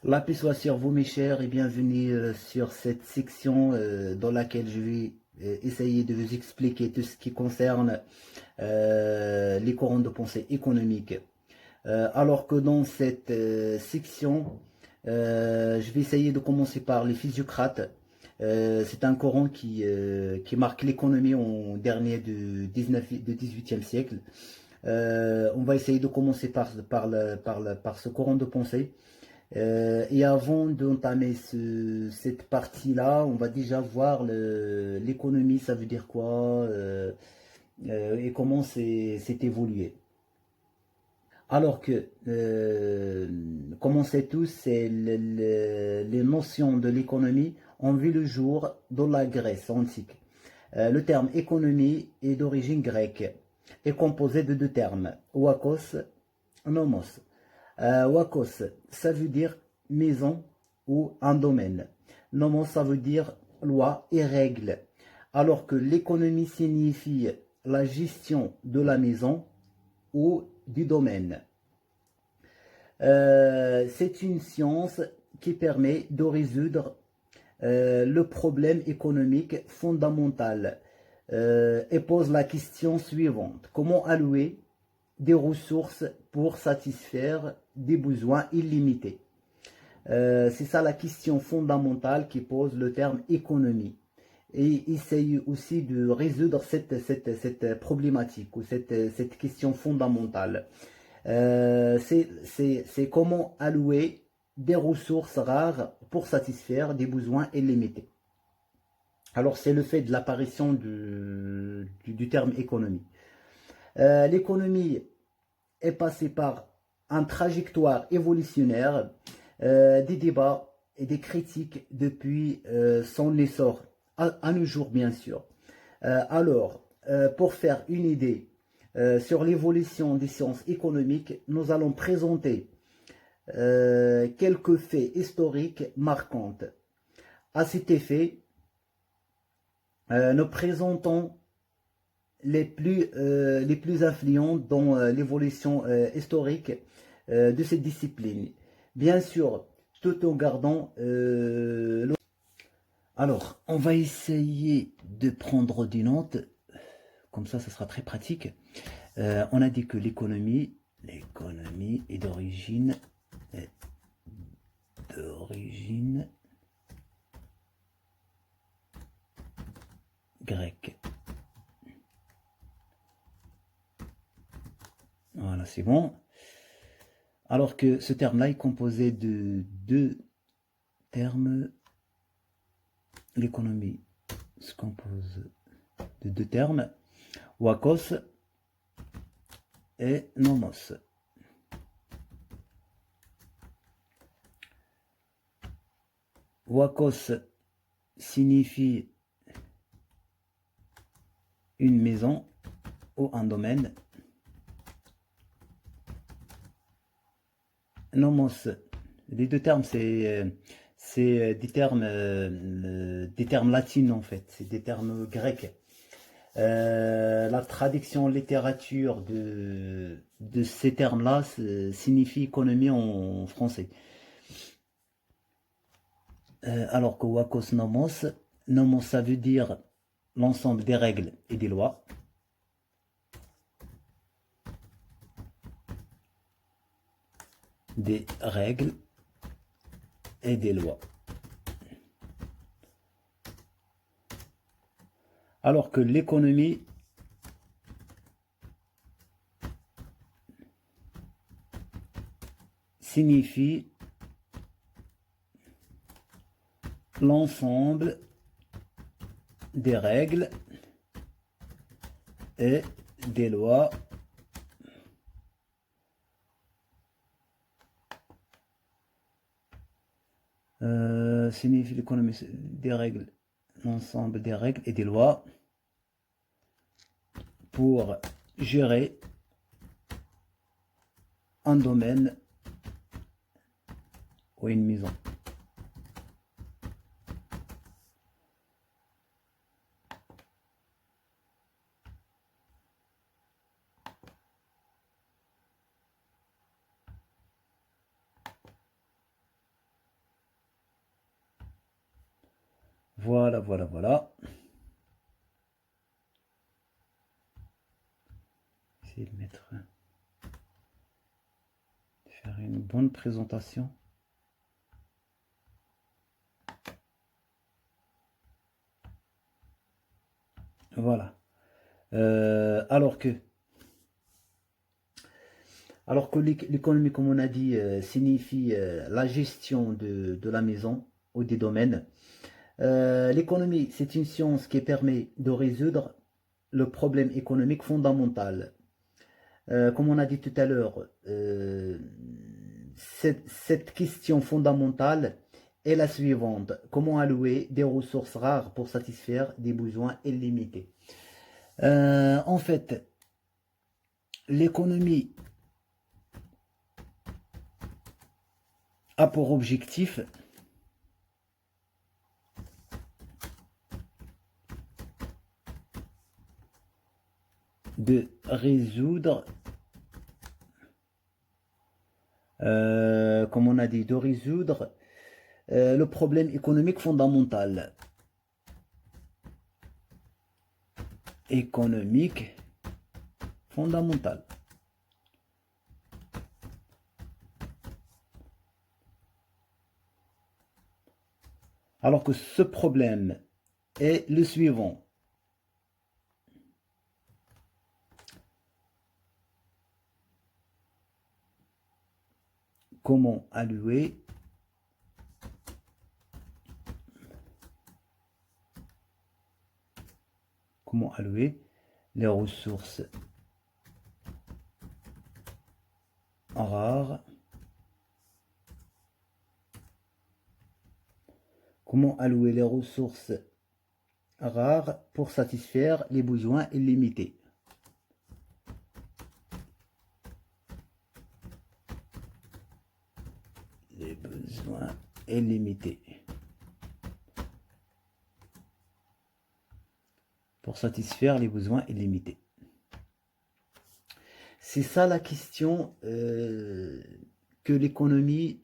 La paix soit sur vous, mes chers, et bienvenue sur cette section dans laquelle je vais essayer de vous expliquer tout ce qui concerne les courants de pensée économiques. Alors que dans cette section, je vais essayer de commencer par les physiocrates. C'est un courant qui marque l'économie en dernier du 18e siècle. On va essayer de commencer par ce courant de pensée. Et avant d'entamer cette partie-là, on va déjà voir l'économie, ça veut dire quoi, et comment c'est évolué. Alors que, comme on sait tous, les notions de l'économie ont vu le jour dans la Grèce antique. Le terme économie est d'origine grecque et composé de deux termes, oikos, nomos. Wakos, ça veut dire maison ou un domaine. Nomos, ça veut dire loi et règle. Alors que l'économie signifie la gestion de la maison ou du domaine. C'est une science qui permet de résoudre le problème économique fondamental et pose la question suivante. Comment allouer des ressources pour satisfaire des besoins illimités? C'est ça la question fondamentale qui pose le terme économie. Et essaye aussi de résoudre cette problématique ou cette question fondamentale. C'est comment allouer des ressources rares pour satisfaire des besoins illimités. Alors c'est le fait de l'apparition du terme économie. L'économie est passée par une trajectoire évolutionnaire, des débats et des critiques depuis son essor, à nos jours bien sûr. Pour faire une idée sur l'évolution des sciences économiques, nous allons présenter quelques faits historiques marquants. À cet effet, nous présentons les plus influents dans l'évolution historique de cette discipline. Bien sûr, tout en gardant Alors, on va essayer de prendre des notes, comme ça sera très pratique. On a dit que l'économie est d'origine grecque. Voilà, c'est bon. Alors que ce terme-là est composé de deux termes. L'économie se compose de deux termes, oikos et nomos. Oikos signifie une maison ou un domaine. Nomos, les deux termes, c'est des termes latins en fait, c'est des termes grecs. La traduction en littérature de ces termes-là signifie économie en français. Alors que wakos nomos, nomos ça veut dire l'ensemble des règles et des lois. Des règles et des lois. Alors que l'économie signifie l'ensemble des règles et des lois signifie l'économie des règles, l'ensemble des règles et des lois pour gérer un domaine ou une maison. Voilà, voilà, voilà. Essayer de mettre, faire une bonne présentation. Voilà. Alors que l'économie, comme on a dit, signifie la gestion de la maison ou des domaines. L'économie, c'est une science qui permet de résoudre le problème économique fondamental. Comme on a dit tout à l'heure, cette question fondamentale est la suivante. Comment allouer des ressources rares pour satisfaire des besoins illimités? En fait, l'économie a pour objectif de résoudre, comme on a dit, de résoudre le problème économique fondamental. Économique fondamental. Alors que ce problème est le suivant. Comment allouer les ressources rares, comment allouer les ressources rares pour satisfaire les besoins illimités. Les besoins illimités. Pour satisfaire les besoins illimités. C'est ça la question que l'économie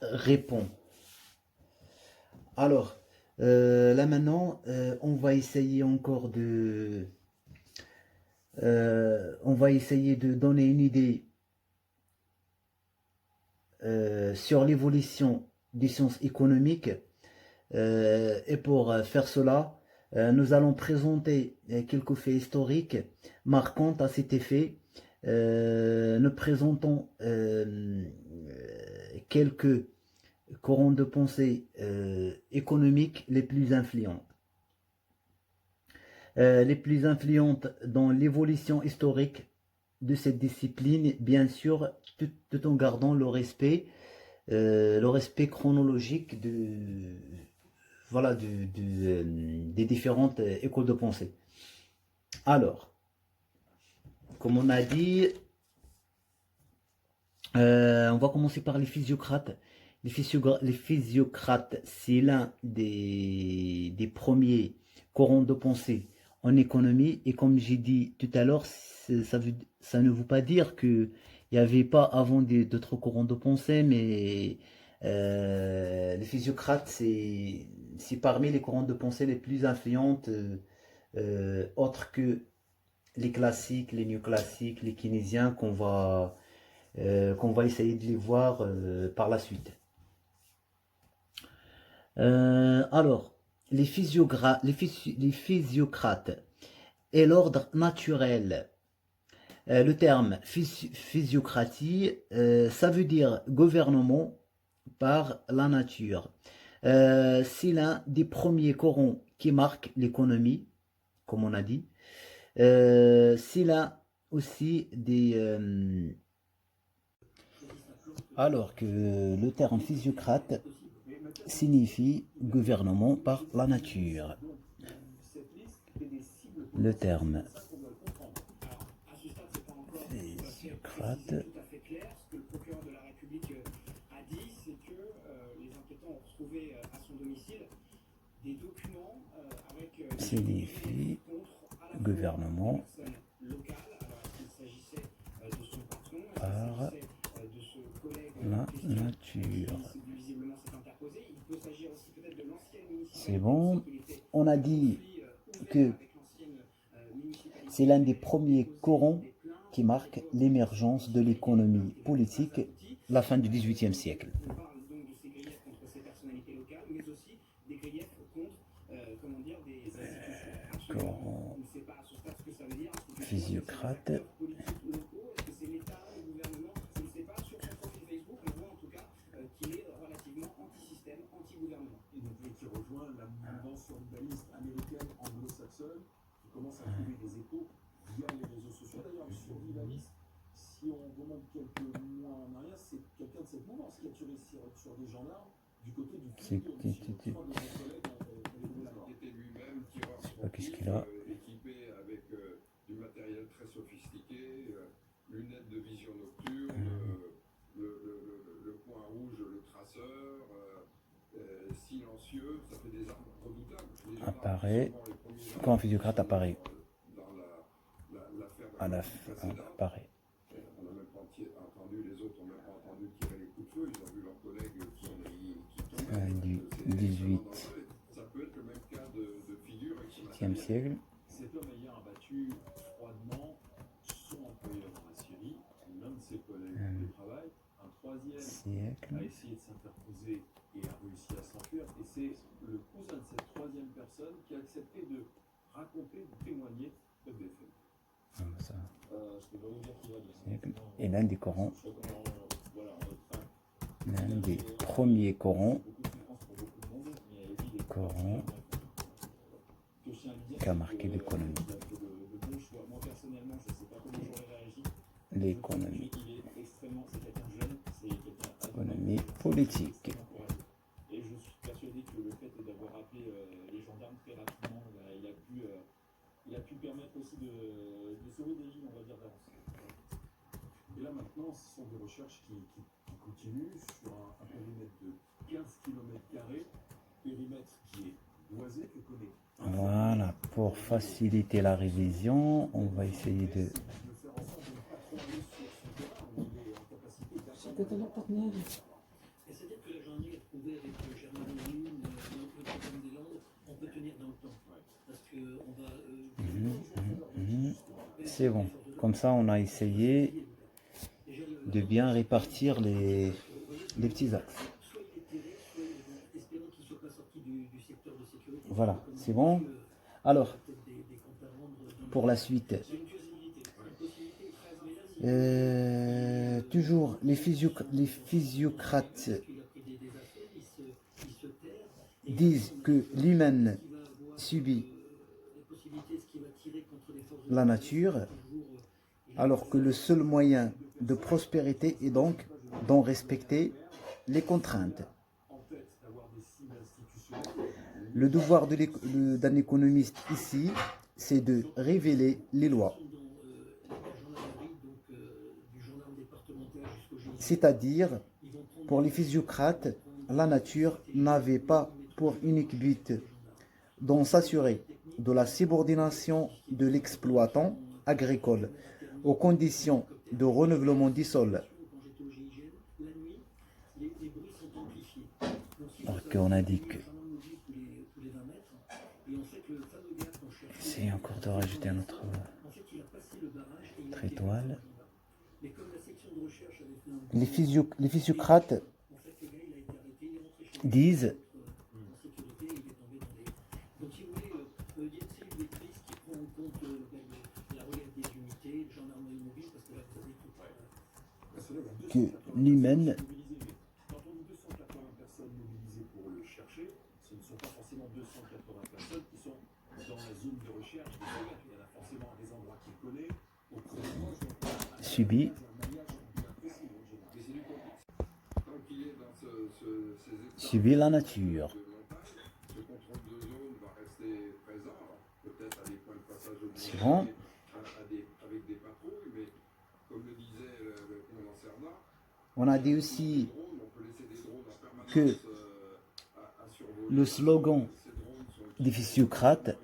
répond. Alors, là maintenant, on va essayer encore de... on va essayer de donner une idée sur l'évolution des sciences économiques. Et pour faire cela, nous allons présenter quelques faits historiques marquants à cet effet. Nous présentons quelques courants de pensée économiques les plus influents. Les plus influentes dans l'évolution historique de cette discipline, bien sûr, tout en gardant le respect chronologique des différentes écoles de pensée. Alors, comme on a dit, on va commencer par les physiocrates. Les physiocrates, c'est l'un des premiers courants de pensée en économie. Et comme j'ai dit tout à l'heure, ça ne veut pas dire qu'il n'y avait pas avant d'autres courants de pensée, mais les physiocrates, c'est parmi les courants de pensée les plus influentes, autres que les classiques, les néoclassiques, les keynésiens, qu'on va essayer de les voir par la suite. Alors, les physiocrates et l'ordre naturel. Le terme physiocratie, ça veut dire gouvernement par la nature. C'est l'un des premiers courants qui marque l'économie, comme on a dit. C'est l'un aussi des... alors que le terme physiocrate signifie gouvernement par la nature. Le terme physiocrate signifie gouvernement par la nature. C'est bon. On a dit que c'est l'un des premiers Corans qui marque l'émergence de l'économie politique, la fin du XVIIIe siècle. Coran Physiocrate. Commence à trouver des échos via les réseaux sociaux. D'ailleurs, sur Vivalis, si on remonte quelques mois en arrière, c'est quelqu'un de cette mouvance qui a tiré sur des gendarmes du côté du futur. Qui était lui-même équipé avec du matériel très sophistiqué, lunettes de vision nocturne, le point rouge, le traceur, silencieux, ça fait des armes redoutables. Apparaît. Quand Physiocrate apparaît. Apparaît. On n'a même pas entendu, les autres n'ont même pas entendu tirer les coups de feu, ils ont vu leurs collègues qui tombaient. Du 18. Ça peut être le même cas de figure. 7e siècle. Cet homme ayant abattu froidement son employeur dans la Syrie, l'un de ses collègues de travail, un troisième siècle. a essayé de s'interposer et a réussi à s'enfuir. Et c'est le cousin de cette troisième personne qui a accepté de raconter, de témoigner de BFM. Et l'un des Corans, l'un des premiers Corans qui a marqué l'économie. L'économie politique. Et je suis persuadé que le fait d'avoir appelé les gendarmes très rapidement, il a pu permettre aussi de sauver des vies, on va dire, d'avance. Et là maintenant, ce sont des recherches qui continuent sur un périmètre de 15 km², périmètre qui est boisé, que connaît. Voilà, pour faciliter la révision, on va essayer de... faire en sorte de ne pas trop aller sur son terrain où il est en capacité d'accompagner. C'était un partenaire. C'est-à-dire que la journée retrouvée avec Germain Lune, le Capitaine des Landes, on peut tenir dans le temps. Parce qu'on va. C'est bon. Comme ça, on a essayé de bien répartir les petits axes. Voilà, c'est bon. Alors, pour la suite, toujours les physiocrates disent que l'humain subit la nature, alors que le seul moyen de prospérité est donc d'en respecter les contraintes. Le devoir d'un économiste ici, c'est de révéler les lois. C'est-à-dire, pour les physiocrates, la nature n'avait pas pour unique but d'en s'assurer de la subordination de l'exploitant agricole aux conditions de renouvellement du sol. Donc on indique, c'est encore de rajouter un autre étoile. Les physiocrates disent que l'humain Quand on dit 280 personnes mobilisées pour le chercher, ce ne sont pas forcément 280 personnes qui sont dans la zone de recherche. Il y en a forcément des endroits qu'il connaît, au proche, subit la nature. C'est bon. On a dit aussi que le slogan des physiocrates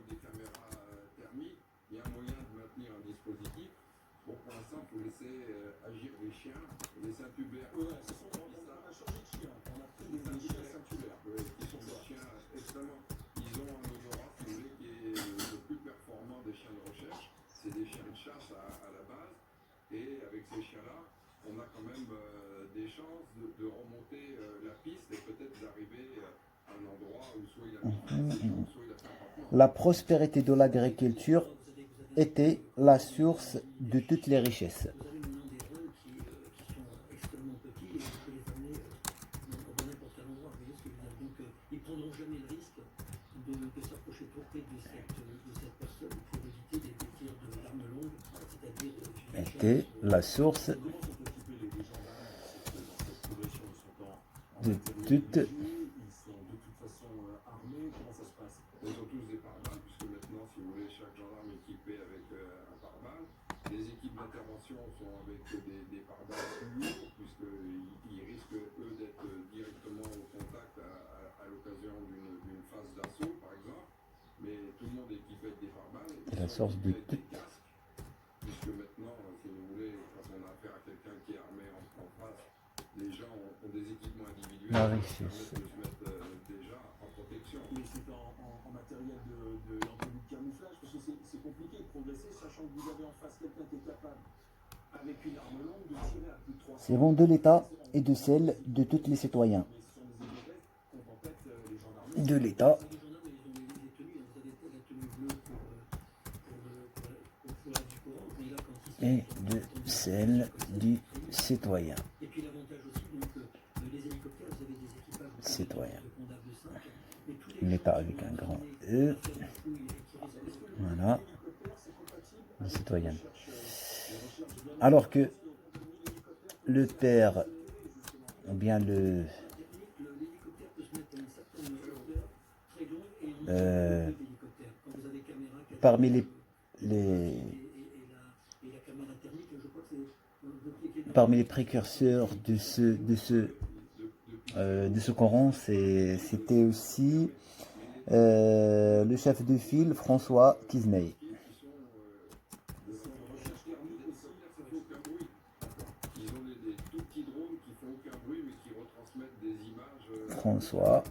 Et avec ces chiens-là, on a quand même des chances de remonter la piste et peut-être d'arriver à un endroit où soit il a mis soit il a fait un campement. La prospérité de l'agriculture était la source de toutes les richesses. Vous avez maintenant des rôles qui sont extrêmement petits et vous pouvez les amener dans n'importe quel endroit. Vous voyez ce que je veux dire? Donc, ils ne prendront jamais le risque de s'approcher trop près de cette personne pour éviter des tirs d'armes longues, c'est-à-dire Était la source Comment sont occupés les gendarmes dans cette progression? Ils sont en de matériel toutes léger, ils sont de toute façon armés, comment ça se passe? Ils ont tous des pare-balles, puisque maintenant, si vous voulez, chaque gendarme est équipé avec un pare-balles. Les équipes d'intervention sont avec des pare-balles plus lourds, puisqu'ils risquent, eux, d'être directement au contact à l'occasion d'une phase d'assaut, par exemple. Mais tout le monde est équipé avec des pare-balles. la source de Avec toutes des casques, puisque maintenant, si vous voulez, quand on a affaire à quelqu'un qui est armé en face, les gens ont des équipements individuels la qui richesse. permettent de se mettre déjà en protection. Mais c'est en matériel en tenue de camouflage, parce que c'est compliqué de progresser, sachant que vous avez en face quelqu'un qui est capable, avec une arme longue, de tirer à plus de 300 C'est bon de l'État et de celle de tous les citoyens. Mais ce sont des éléments qu'on tempête les gendarmes. De l'État les gendarmes, ils ont les tenues. Vous avez la tenue bleue pour la du Coran, mais là, quand ils et de celle du citoyen. Et puis l'avantage aussi, donc, les hélicoptères, vous avez des équipages Citoyen. de condamnes de 5. Mais tous les L'État gens avec qui un vont grand amener E. à faire des fouilles et qui risquent Voilà, L'hélicoptère, c'est compatible le avec citoyen. les recherches bien Alors que l'hélicoptère le père, ou bien l'hélicoptère peut se mettre à une certaine hauteur très longue et on utilise l'hélicoptère. Quand vous avez caméra, parmi et les la caméra thermique, je crois que c'est parmi les précurseurs de ce Coran, c'était aussi le chef de file François Kisney. Ils ont des tout petits drones qui font aucun bruit mais qui retransmettent des images. François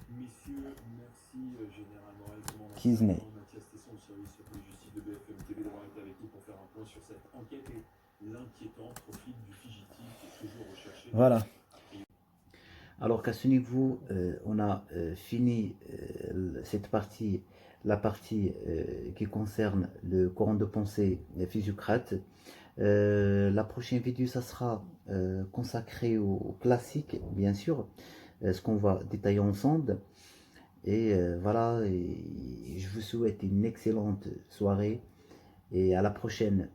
Messieurs, merci Général Morel, commandant Kisney. Mathias Tesson, du service de justice de BFM TV, d'avoir été avec nous pour faire un point sur cette enquête et l'inquiétant profil du fugitif toujours recherché. Voilà. Alors qu'à ce niveau, on a fini cette partie, la partie qui concerne le courant de pensée Physiocrate. La prochaine vidéo, ça sera consacré au classique, bien sûr, ce qu'on va détailler ensemble. Et voilà, et je vous souhaite une excellente soirée et à la prochaine.